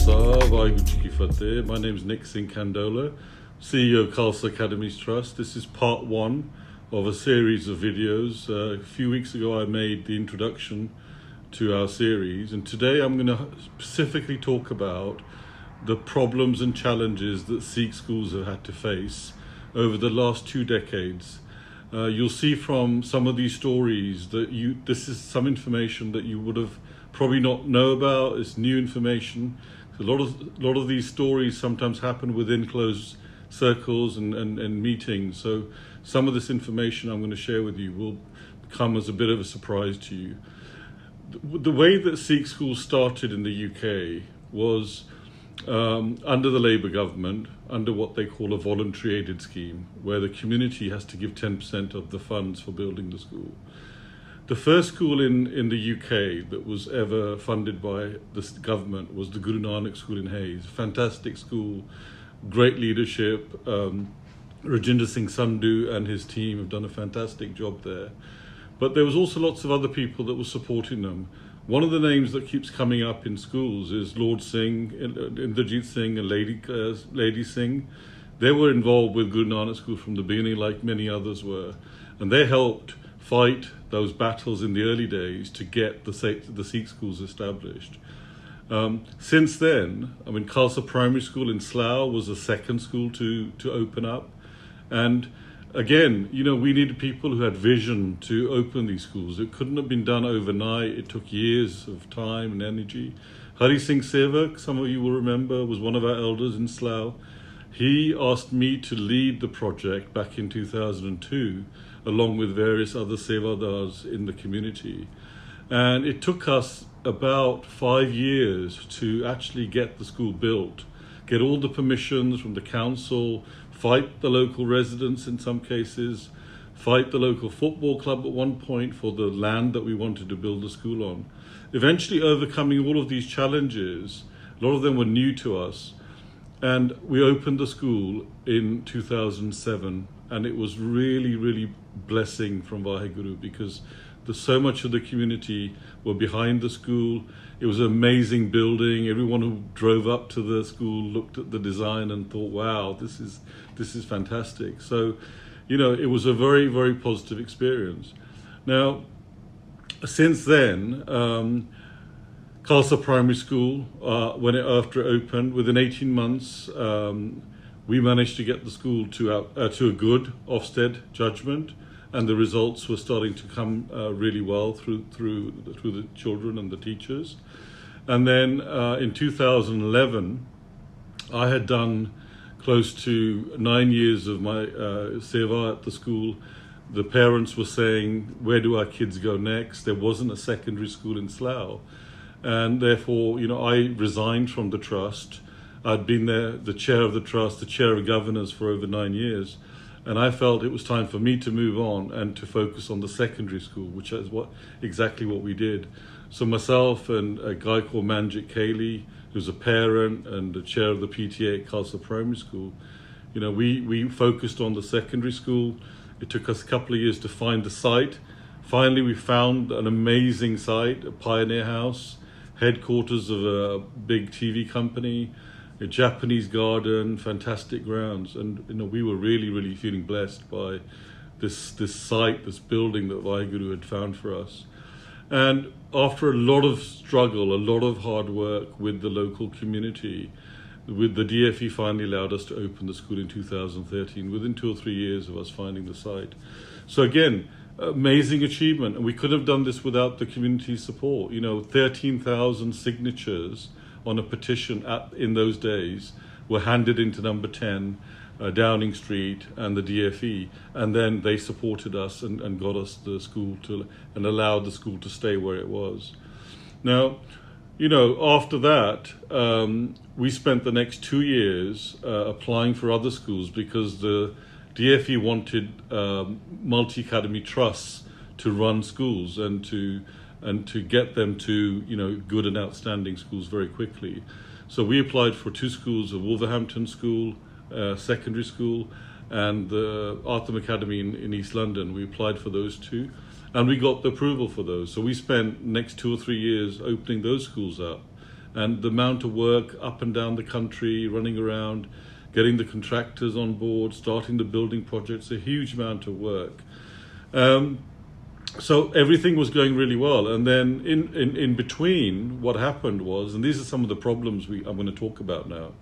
Khalsa, Vaheguru Ji Ki Fateh. My name is Nick Singh Kandola, CEO of Khalsa Academies Trust. This is part one of a series of videos. A few weeks ago I made the introduction to our series, and today I'm going to specifically talk about the problems and challenges that Sikh schools have had to face over the last 2 decades. You'll see from some of these stories that this is some information that you would have probably not know about. It's new information. A lot of these stories sometimes happen within closed circles and meetings. So some of this information I'm going to share with you will come as a bit of a surprise to you. The way that Sikh schools started in the UK was under the Labour government, under what they call a voluntary aided scheme, where the community has to give 10% of the funds for building the school. The first school in the UK that was ever funded by the government was the Guru Nanak School in Hayes. Fantastic school, great leadership. Rajinder Singh Sandhu and his team have done a fantastic job there. But there was also lots of other people that were supporting them. One of the names that keeps coming up in schools is Lord Singh, Inderjeet Singh and Lady Singh. They were involved with Guru Nanak School from the beginning, like many others were. And they helped fight those battles in the early days to get the Sikh schools established. Since then, I mean, Khalsa Primary School in Slough was the second school to open up. And again, you know, we needed people who had vision to open these schools. It couldn't have been done overnight. It took years of time and energy. Hari Singh Sevak, some of you will remember, was one of our elders in Slough. He asked me to lead the project back in 2002, along with various other sevadars in the community. And it took us about 5 years to actually get the school built, get all the permissions from the council, fight the local residents in some cases, fight the local football club at one point for the land that we wanted to build the school on. Eventually overcoming all of these challenges, a lot of them were new to us, and we opened the school in 2007, and it was really blessing from Vaheguru, because so much of the community were behind the school. It was an amazing building. Everyone who drove up to the school looked at the design and thought, wow, this is fantastic. So, you know, it was a very positive experience. Now, since then, Khalsa Primary School, after it opened, within 18 months, we managed to get the school to a good Ofsted judgment, and the results were starting to come really well through the children and the teachers. And then in 2011, I had done close to 9 years of my seva at the school. The parents were saying, where do our kids go next? There wasn't a secondary school in Slough. And therefore, you know, I resigned from the trust. I'd been there, the chair of the trust, the chair of governors for over 9 years. And I felt it was time for me to move on and to focus on the secondary school, which is exactly what we did. So myself and a guy called Manjit Kaili, who's a parent and the chair of the PTA at Khalsa Primary School, you know, we focused on the secondary school. It took us a couple of years to find the site. Finally, we found an amazing site, a pioneer house, headquarters of a big TV company, a Japanese garden, fantastic grounds. And, you know, we were really feeling blessed by this site, this building that Vaheguru had found for us. And after a lot of struggle, a lot of hard work with the local community, with the DFE finally allowed us to open the school in 2013, within 2 or 3 years of us finding the site. So again, amazing achievement. And we could have done this without the community support. You know, 13,000 signatures on a petition in those days were handed into number 10, Downing Street, and the DFE, and then they supported us and got us the school and allowed the school to stay where it was. Now, you know, after that, we spent the next 2 years applying for other schools, because the DFE wanted multi-academy trusts to run schools and to get them to, you know, good and outstanding schools very quickly. So we applied for 2 schools, a Wolverhampton school, secondary school, and the Artham Academy in East London. We applied for those 2, and we got the approval for those. So we spent the next 2 or 3 years opening those schools up. And the amount of work up and down the country, running around, getting the contractors on board, starting the building projects, a huge amount of work. So everything was going really well. And then in between, what happened was, and these are some of the problems I'm going to talk about now.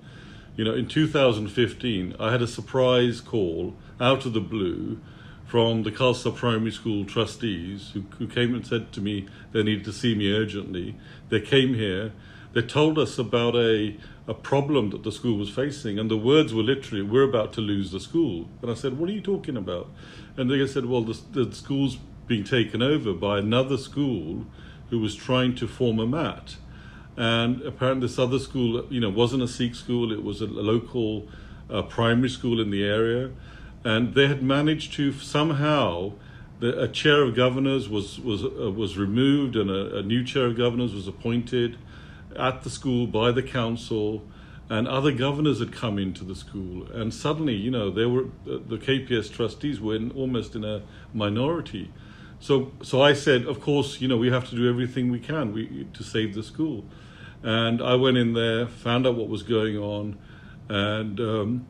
In 2015, I had a surprise call out of the blue from the Khalsa Primary School trustees who came and said to me they needed to see me urgently. They came here. They told us about a problem that the school was facing, and the words were literally, "We're about to lose the school." And I said, "What are you talking about?" And they said, "Well, the school's being taken over by another school who was trying to form a mat. And apparently this other school, wasn't a Sikh school. It was a local primary school in the area. And they had managed to somehow, a chair of governors was removed, and a new chair of governors was appointed at the school by the council, and other governors had come into the school. And suddenly, the KPS trustees were almost in a minority. So I said, of course, we have to do everything we can to save the school. And I went in there, found out what was going on, and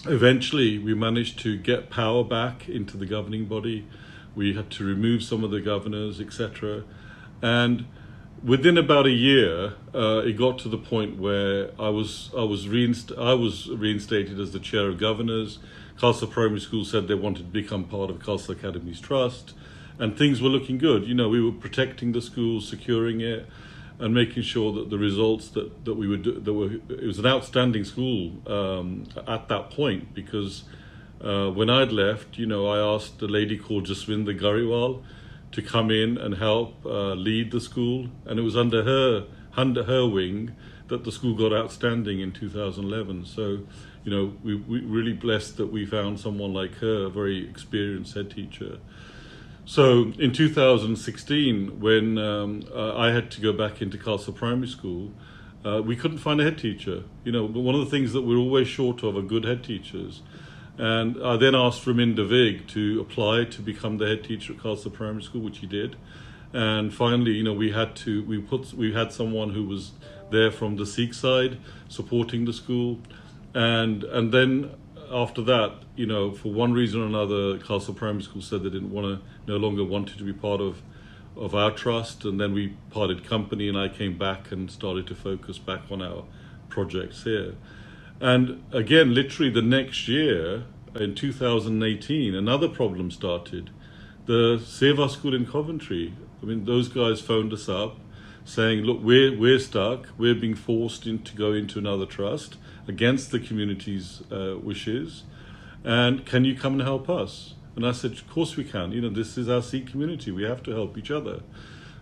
eventually we managed to get power back into the governing body. We had to remove some of the governors, etc. And within about a year, it got to the point where I was reinstated as the chair of governors. Khalsa Primary School said they wanted to become part of Khalsa Academies Trust, and things were looking good. We were protecting the school, securing it, and making sure that the results that we would do, it was an outstanding school at that point, because when I'd left, I asked a lady called Jaswinder Gariwal to come in and help lead the school, and it was under her wing that the school got outstanding in 2011. So, we really blessed that we found someone like her, a very experienced head teacher. So in 2016, when I had to go back into Khalsa Primary School, we couldn't find a head teacher. But one of the things that we're always short of are good head teachers. And I then asked Raminda Vig to apply to become the head teacher at Khalsa Primary School, which he did. And finally, we had someone who was there from the Sikh side supporting the school, and then after that, for one reason or another, Khalsa Primary School said they no longer wanted to be part of our trust, and then we parted company, and I came back and started to focus back on our projects here. And again, literally the next year, in 2018, another problem started. The Seva School in Coventry, those guys phoned us up saying, "Look, we're stuck. We're being forced to go into another trust against the community's wishes. And can you come and help us?" And I said, "Of course we can. This is our Sikh community. We have to help each other."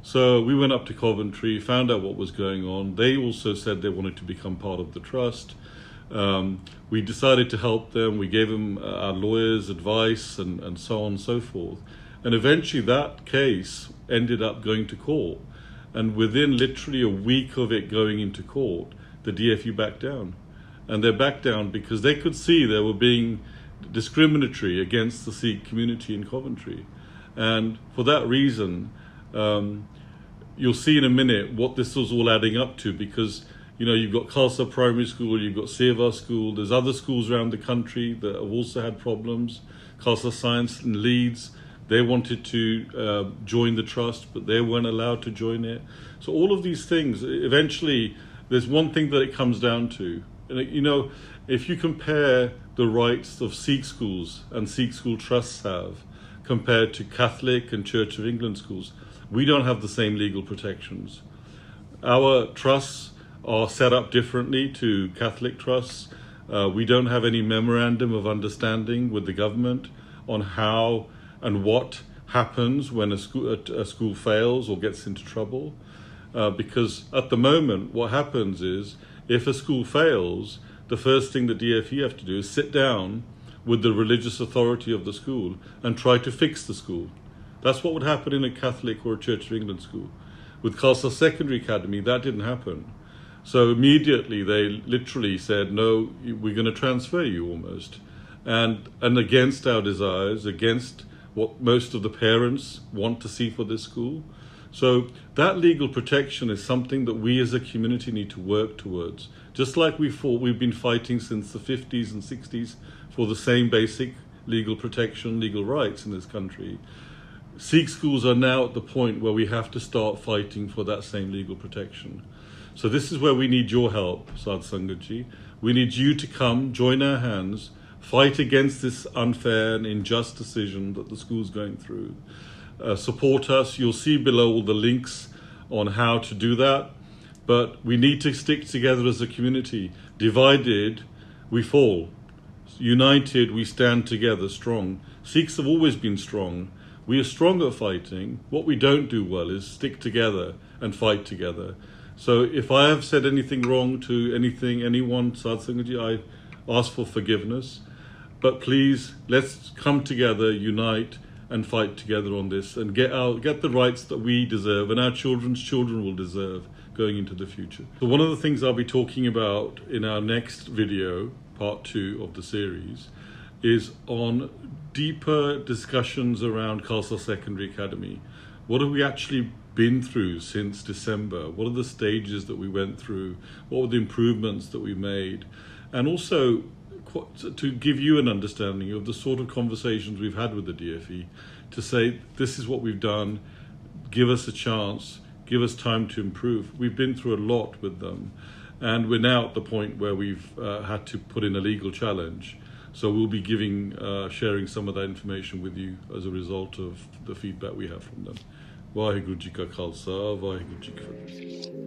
So we went up to Coventry, found out what was going on. They also said they wanted to become part of the trust. We decided to help them. We gave them our lawyers' advice and so on and so forth. And eventually that case ended up going to court. And within literally a week of it going into court, the DFU backed down. And they backed down because they could see they were being discriminatory against the Sikh community in Coventry. And for that reason, you'll see in a minute what this was all adding up to, because you've got Khalsa Primary School, you've got Seva School, there's other schools around the country that have also had problems. Khalsa Science in Leeds, they wanted to join the trust, but they weren't allowed to join it. So all of these things, eventually, there's one thing that it comes down to. And if you compare the rights of Sikh schools and Sikh school trusts have compared to Catholic and Church of England schools, we don't have the same legal protections. Our trusts are set up differently to Catholic trusts. We don't have any memorandum of understanding with the government on how and what happens when a school fails or gets into trouble. Because at the moment, what happens is, if a school fails, the first thing the DFE have to do is sit down with the religious authority of the school and try to fix the school. That's what would happen in a Catholic or a Church of England school. With Khalsa Secondary Academy, that didn't happen. So immediately they literally said, "No, we're going to transfer you," almost. And against our desires, against what most of the parents want to see for this school. So that legal protection is something that we as a community need to work towards. Just like we've been fighting since the 50s and 60s for the same basic legal protection, legal rights in this country. Sikh schools are now at the point where we have to start fighting for that same legal protection. So this is where we need your help, Sadh Sangat Ji. We need you to come, join our hands, fight against this unfair and unjust decision that the school's going through. Support us. You'll see below all the links on how to do that. But we need to stick together as a community. Divided, we fall. United, we stand together strong. Sikhs have always been strong. We are strong at fighting. What we don't do well is stick together and fight together. So if I have said anything wrong to anyone, Sadh Sangat Ji, I ask for forgiveness. But please, let's come together, unite, and fight together on this and get the rights that we deserve and our children's children will deserve going into the future. So one of the things I'll be talking about in our next video, part 2 of the series, is on deeper discussions around Khalsa Secondary Academy. What have we actually been through since December? What are the stages that we went through? What were the improvements that we made? And also, to give you an understanding of the sort of conversations we've had with the DFE, to say, this is what we've done, give us a chance, give us time to improve. We've been through a lot with them, and we're now at the point where we've had to put in a legal challenge. So we'll be sharing some of that information with you as a result of the feedback we have from them. Vaheguru Ji Ka Khalsa, Vaheguru Ji Ki Fateh.